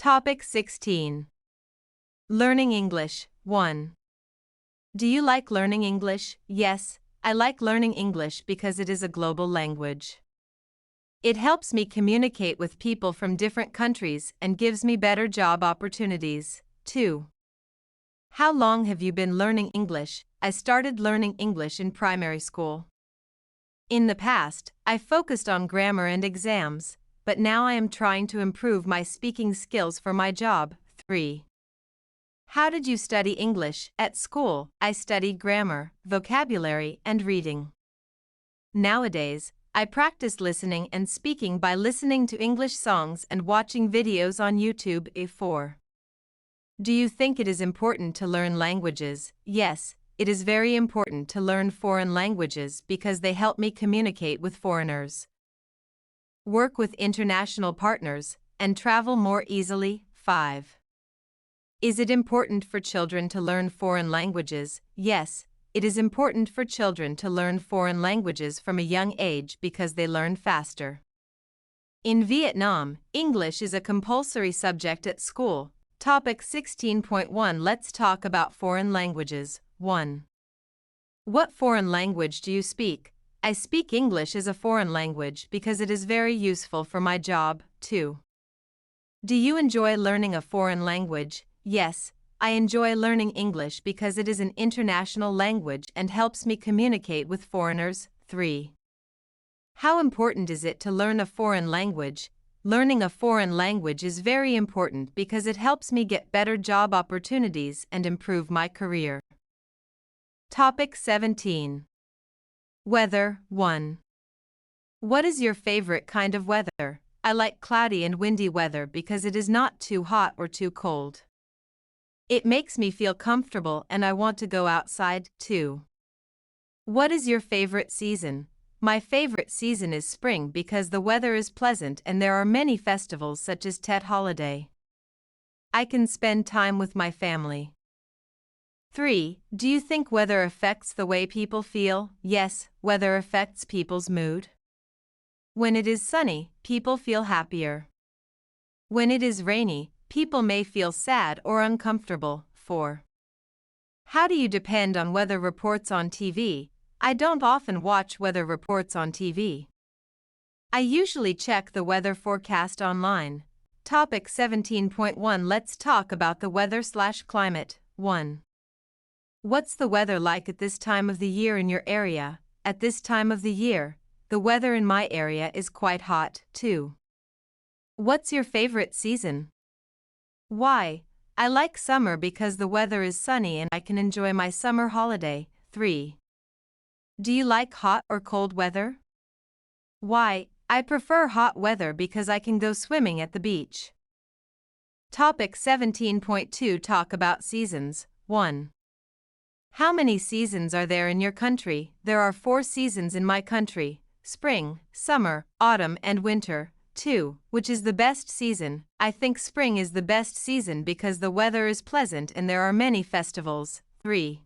Topic 16. Learning English. 1. Do you like learning English? Yes, I like learning English because it is a global language. It helps me communicate with people from different countries and gives me better job opportunities. 2. How long have you been learning English? I started learning English in primary school. In the past, I focused on grammar and exams, but now I am trying to improve my speaking skills for my job. 3. How did you study English? At school, I studied grammar, vocabulary, and reading. Nowadays, I practice listening and speaking by listening to English songs and watching videos on YouTube. 4. Do you think it is important to learn languages? Yes, it is very important to learn foreign languages because they help me communicate with foreigners, work with international partners, and travel more easily. 5. Is it important for children to learn foreign languages? Yes, it is important for children to learn foreign languages from a young age because they learn faster. In Vietnam, English is a compulsory subject at school. Topic 16.1. Let's talk about foreign languages. 1. What foreign language do you speak? I speak English as a foreign language because it is very useful for my job. 2. Do you enjoy learning a foreign language? Yes, I enjoy learning English because it is an international language and helps me communicate with foreigners. 3. How important is it to learn a foreign language? Learning a foreign language is very important because it helps me get better job opportunities and improve my career. Topic 17. Weather. 1. What is your favorite kind of weather? I like cloudy and windy weather because it is not too hot or too cold. It makes me feel comfortable and I want to go outside. 2. What is your favorite season? My favorite season is spring because the weather is pleasant and there are many festivals such as Tet holiday. I can spend time with my family. 3. Do you think weather affects the way people feel? Yes, weather affects people's mood. When it is sunny, people feel happier. When it is rainy, people may feel sad or uncomfortable. 4. How do you depend on weather reports on TV? I don't often watch weather reports on TV. I usually check the weather forecast online. Topic 17.1. Let's talk about the weather/climate. 1. What's the weather like at this time of the year in your area? At this time of the year, the weather in my area is quite hot. 2. What's your favorite season? Why? I like summer because the weather is sunny and I can enjoy my summer holiday. 3. Do you like hot or cold weather? Why? I prefer hot weather because I can go swimming at the beach. Topic 17.2. Talk about seasons. 1. How many seasons are there in your country? There are 4 seasons in my country: spring, summer, autumn, and winter. 2. Which is the best season? I think spring is the best season because the weather is pleasant and there are many festivals. 3.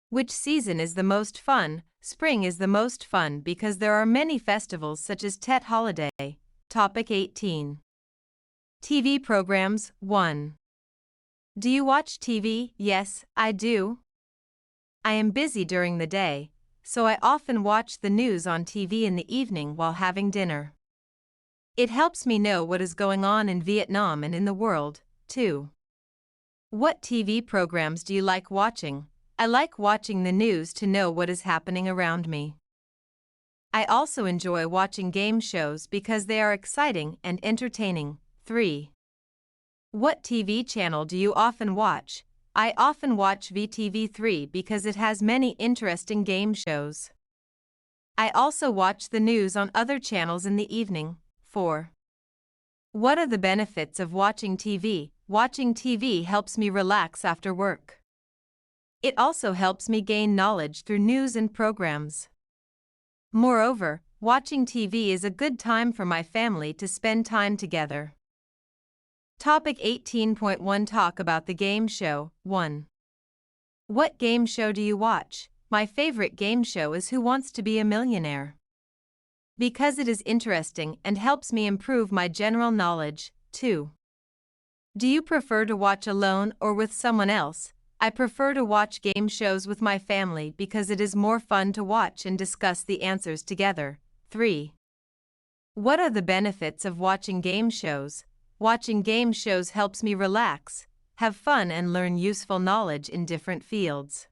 Which season is the most fun? Spring is the most fun because there are many festivals such as Tet holiday. Topic 18. TV programs. 1. Do you watch TV? Yes, I do. I am busy during the day, so I often watch the news on TV in the evening while having dinner. It helps me know what is going on in Vietnam and in the world. 2. What TV programs do you like watching? I like watching the news to know what is happening around me. I also enjoy watching game shows because they are exciting and entertaining. 3. What TV channel do you often watch? I often watch VTV3 because it has many interesting game shows. I also watch the news on other channels in the evening. 4. What are the benefits of watching TV? Watching TV helps me relax after work. It also helps me gain knowledge through news and programs. Moreover, watching TV is a good time for my family to spend time together. Topic 18.1. Talk about the game show. 1. What game show do you watch? My favorite game show is Who Wants to Be a Millionaire? Because it is interesting and helps me improve my general knowledge. 2. Do you prefer to watch alone or with someone else? I prefer to watch game shows with my family because it is more fun to watch and discuss the answers together. 3. What are the benefits of watching game shows? Watching game shows helps me relax, have fun, and learn useful knowledge in different fields.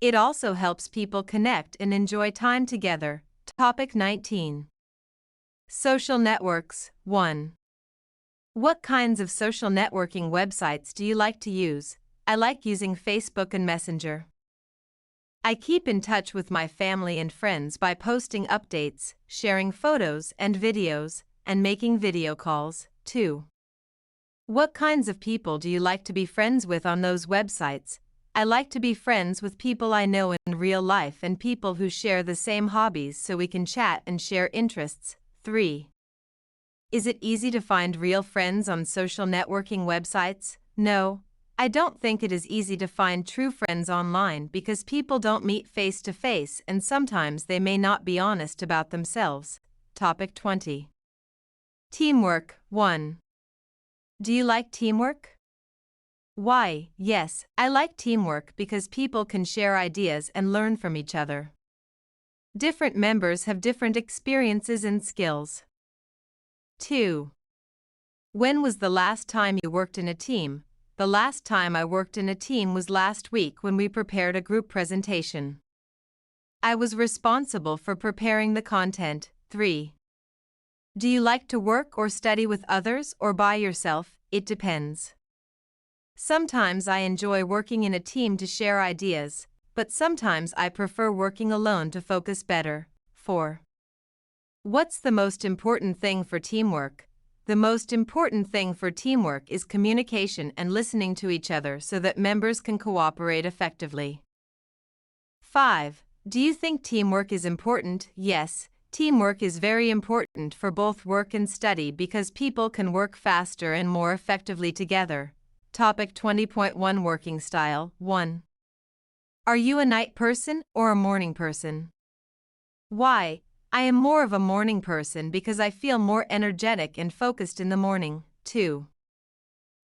It also helps people connect and enjoy time together. Topic 19. Social networks. 1. What kinds of social networking websites do you like to use? I like using Facebook and Messenger. I keep in touch with my family and friends by posting updates, sharing photos and videos, and making video calls. 2. What kinds of people do you like to be friends with on those websites? I like to be friends with people I know in real life and people who share the same hobbies so we can chat and share interests. 3. Is it easy to find real friends on social networking websites? No, I don't think it is easy to find true friends online because people don't meet face to face and sometimes they may not be honest about themselves. Topic 20. Teamwork. 1. Do you like teamwork? Why? Yes, I like teamwork because people can share ideas and learn from each other. Different members have different experiences and skills. 2. When was the last time you worked in a team? The last time I worked in a team was last week when we prepared a group presentation. I was responsible for preparing the content. 3. Do you like to work or study with others or by yourself? It depends. Sometimes I enjoy working in a team to share ideas, but sometimes I prefer working alone to focus better. 4. What's the most important thing for teamwork? The most important thing for teamwork is communication and listening to each other so that members can cooperate effectively. 5. Do you think teamwork is important? Yes, teamwork is very important for both work and study because people can work faster and more effectively together. Topic 20.1 Working Style. 1. Are you a night person or a morning person? Why? I am more of a morning person because I feel more energetic and focused in the morning. 2.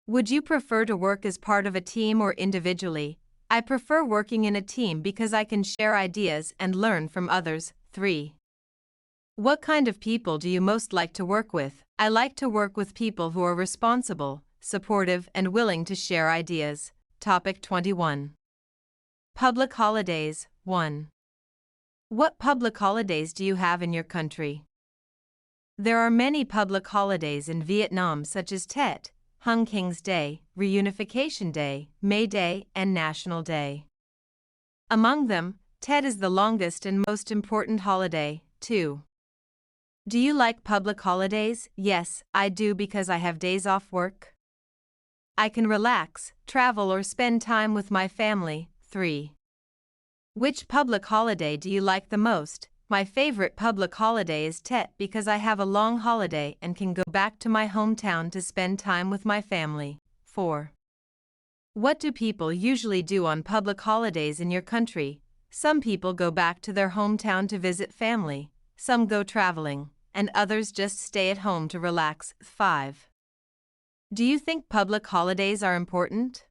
Would you prefer to work as part of a team or individually? I prefer working in a team because I can share ideas and learn from others. 3. What kind of people do you most like to work with? I like to work with people who are responsible, supportive, and willing to share ideas. Topic 21. Public holidays. 1. What public holidays do you have in your country? There are many public holidays in Vietnam such as Tet, Hung King's Day, Reunification Day, May Day, and National Day. Among them, Tet is the longest and most important holiday. 2. Do you like public holidays? Yes, I do because I have days off work. I can relax, travel, or spend time with my family. 3. Which public holiday do you like the most? My favorite public holiday is Tet because I have a long holiday and can go back to my hometown to spend time with my family. 4. What do people usually do on public holidays in your country? Some people go back to their hometown to visit family, some go traveling, and others just stay at home to relax. 5. Do you think public holidays are important?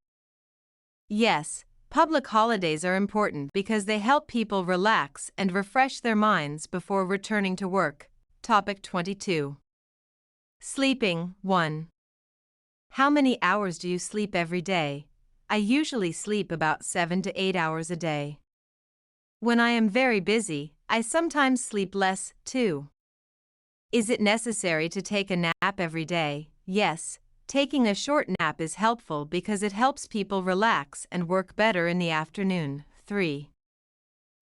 Yes. Public holidays are important because they help people relax and refresh their minds before returning to work. Topic 22. Sleeping. 1. How many hours do you sleep every day? I usually sleep about 7 to 8 hours a day. When I am very busy, I sometimes sleep less, too. Is it necessary to take a nap every day? Yes. Taking a short nap is helpful because it helps people relax and work better in the afternoon. 3.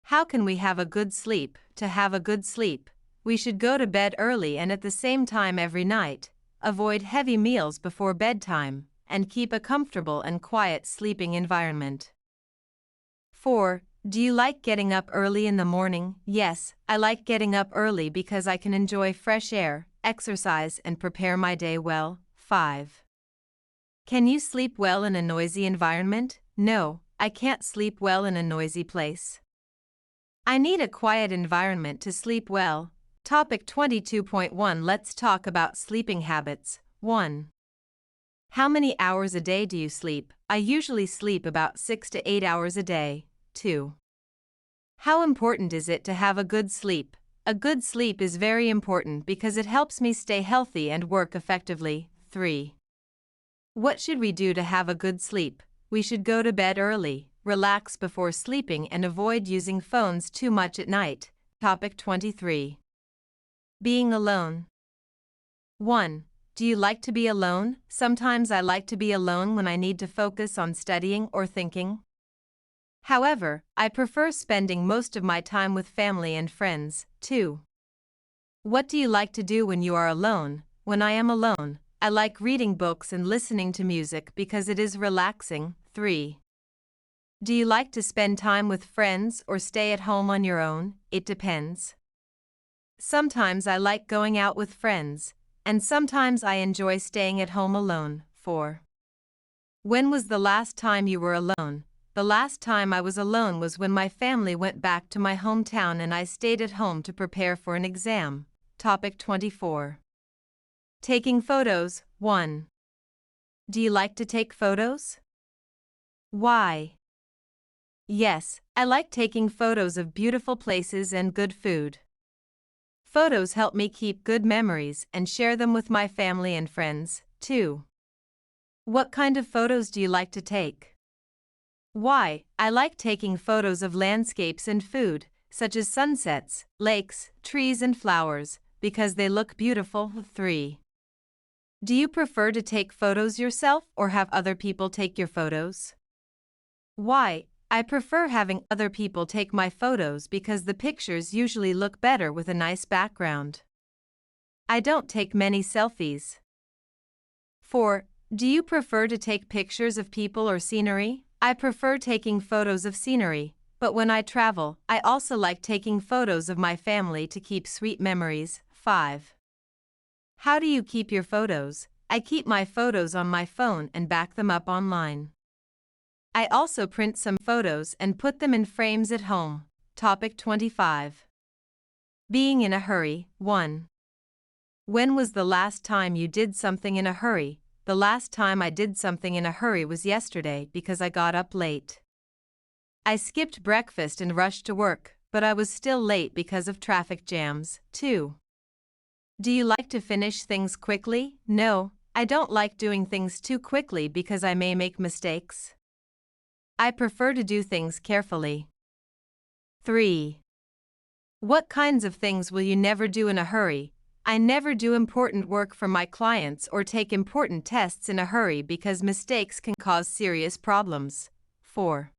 How can we have a good sleep? To have a good sleep, we should go to bed early and at the same time every night, avoid heavy meals before bedtime, and keep a comfortable and quiet sleeping environment. 4. Do you like getting up early in the morning? Yes, I like getting up early because I can enjoy fresh air, exercise, and prepare my day well. 5. Can you sleep well in a noisy environment? No, I can't sleep well in a noisy place. I need a quiet environment to sleep well. Topic 22.1 Let's talk about sleeping habits. 1. How many hours a day do you sleep? I usually sleep about 6 to 8 hours a day. 2. How important is it to have a good sleep? A good sleep is very important because it helps me stay healthy and work effectively. 3. What should we do to have a good sleep? We should go to bed early, relax before sleeping, and avoid using phones too much at night. Topic 23. Being alone. 1. Do you like to be alone? Sometimes I like to be alone when I need to focus on studying or thinking. However, I prefer spending most of my time with family and friends. 2. What do you like to do when you are alone? When I am alone, I like reading books and listening to music because it is relaxing. 3. Do you like to spend time with friends or stay at home on your own? It depends. Sometimes I like going out with friends, and sometimes I enjoy staying at home alone. 4. When was the last time you were alone? The last time I was alone was when my family went back to my hometown and I stayed at home to prepare for an exam. Topic 24. Taking photos. 1. Do you like to take photos? Why? Yes, I like taking photos of beautiful places and good food. Photos help me keep good memories and share them with my family and friends. 2. What kind of photos do you like to take? Why? I like taking photos of landscapes and food, such as sunsets, lakes, trees and flowers, because they look beautiful. 3. Do you prefer to take photos yourself or have other people take your photos? Why? I prefer having other people take my photos because the pictures usually look better with a nice background. I don't take many selfies. 4. Do you prefer to take pictures of people or scenery? I prefer taking photos of scenery, but when I travel, I also like taking photos of my family to keep sweet memories. 5. How do you keep your photos? I keep my photos on my phone and back them up online. I also print some photos and put them in frames at home. Topic 25. Being in a hurry. 1. When was the last time you did something in a hurry? The last time I did something in a hurry was yesterday because I got up late. I skipped breakfast and rushed to work, but I was still late because of traffic jams. 2. Do you like to finish things quickly? No, I don't like doing things too quickly because I may make mistakes. I prefer to do things carefully. 3. What kinds of things will you never do in a hurry? I never do important work for my clients or take important tests in a hurry because mistakes can cause serious problems. 4.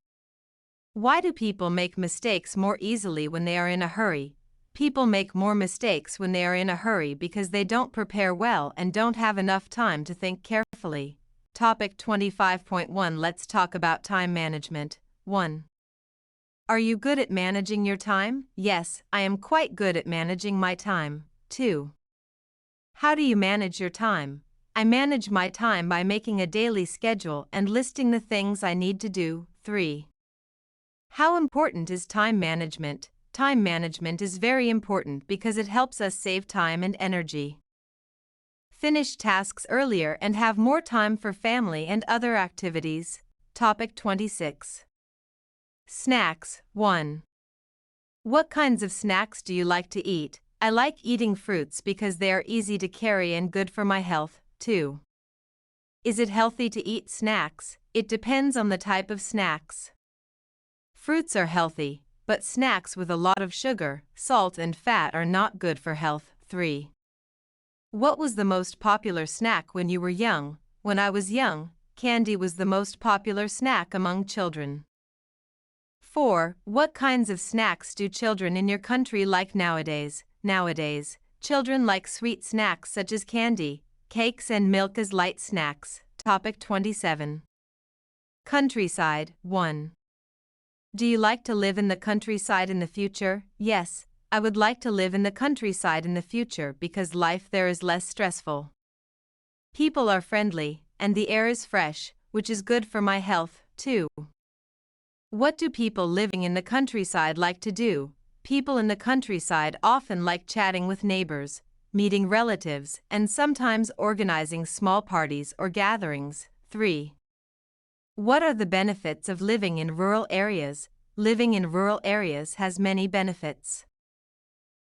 Why do people make mistakes more easily when they are in a hurry? People make more mistakes when they are in a hurry because they don't prepare well and don't have enough time to think carefully. Topic 25.1. Let's talk about time management. 1. Are you good at managing your time? Yes, I am quite good at managing my time. 2. How do you manage your time? I manage my time by making a daily schedule and listing the things I need to do. 3. How important is time management? Time management is very important because it helps us save time and energy. Finish tasks earlier and have more time for family and other activities. Topic 26. Snacks. 1. What kinds of snacks do you like to eat? I like eating fruits because they are easy to carry and good for my health. 2. Is it healthy to eat snacks? It depends on the type of snacks. Fruits are healthy, but snacks with a lot of sugar, salt and fat are not good for health. 3. What was the most popular snack when you were young? When I was young, candy was the most popular snack among children. 4. What kinds of snacks do children in your country like nowadays? Nowadays, children like sweet snacks such as candy, cakes and milk as light snacks. Topic 27. Countryside. 1. Do you like to live in the countryside in the future? Yes, I would like to live in the countryside in the future because life there is less stressful. People are friendly, and the air is fresh, which is good for my health, too. What do people living in the countryside like to do? People in the countryside often like chatting with neighbors, meeting relatives, and sometimes organizing small parties or gatherings. 3. What are the benefits of living in rural areas? Living in rural areas has many benefits.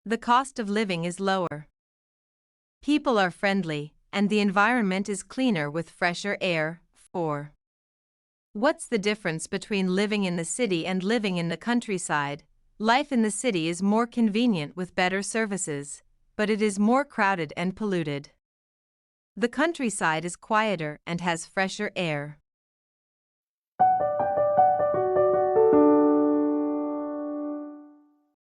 The cost of living is lower. People are friendly, and the environment is cleaner with fresher air. 4. What's the difference between living in the city and living in the countryside? Life in the city is more convenient with better services, but it is more crowded and polluted. The countryside is quieter and has fresher air.